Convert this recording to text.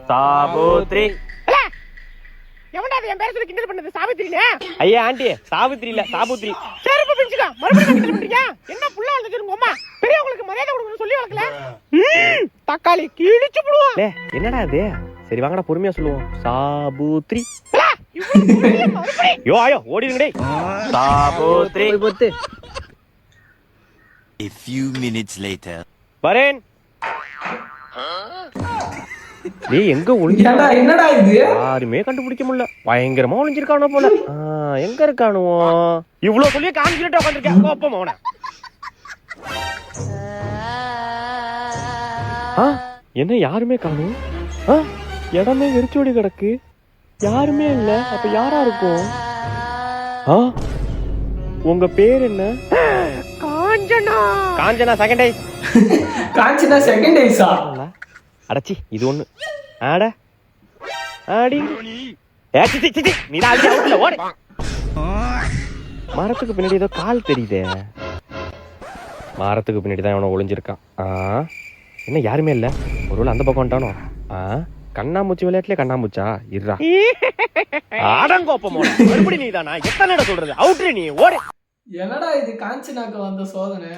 சாபோத்ரி. எவன்டா அது என் பேரை சொல்லி கிண்டல் பண்ணது? சாவித்திரினே. ஐயா ஆண்டி, சாவித்ரி இல்ல சாபோத்ரி. செருப்பு பிஞ்சுக்க. மறுபடியும் கிண்டல் பண்றீங்க? என்ன புள்ள வளர்ந்துச்சு உங்க அம்மா? பெரியவங்களுக்கு மரியாதை கொடுக்கணும்னு சொல்லி வளர்க்கல. தக்காளி கிழிச்சு போடுவோம். டேய் என்னடா இது? சரி வாங்கடா பொறுமையா சொல்லுவோம். சாபோத்ரி. யோ ஆயோ ஓடிடுங்க டேய். சாபோத்ரி. A few minutes later. வரேன். டேய் எங்க ஒளிஞ்சிருக்கா? என்னடா இது? யாருமே கண்டுபிடிக்க முடியல. பயங்கரமா ஒளிஞ்சிருக்கானோ போல. எங்க இருக்கானுவோ? இவ்ளோ சொல்லி கான்ஃபிடென்ட்டா உட்கார்ந்திருக்கேன். கோப்பம் அவன. என்ன யாருமே காணோம்? இடமே வெறிச்சோடி கிடக்கு. யாருமே இல்ல. அப்ப யாரா இருக்கும்? உங்க பேர் என்ன? Kanchana. Kanchana second eyes. Kanchana second ஐஸா? அடச்சி இது ஒண்ணு. ஆட ஆடி நீதான் அடி அவுட்ல ஓடு. மரத்துக்கு பின்னாடி ஏதோ கால் தெரியுதே. மரத்துக்கு பின்னாடி தான் அவனை ஒளிஞ்சிருக்கான். என்ன யாருமே இல்ல. ஒருவேளை அந்த பக்கம் வந்துட்டானோ? கண்ணாமூச்சி விளையாட்டுல கண்ணாமூச்சா இருறா. ஆடங்கோப்பமோ மறுபடி நீதானா? எத்தனை இடம் சொல்றது? அவுட்ரி நீ ஓடு. என்னடா இது காஞ்சனாக்கு வந்த சோதனை?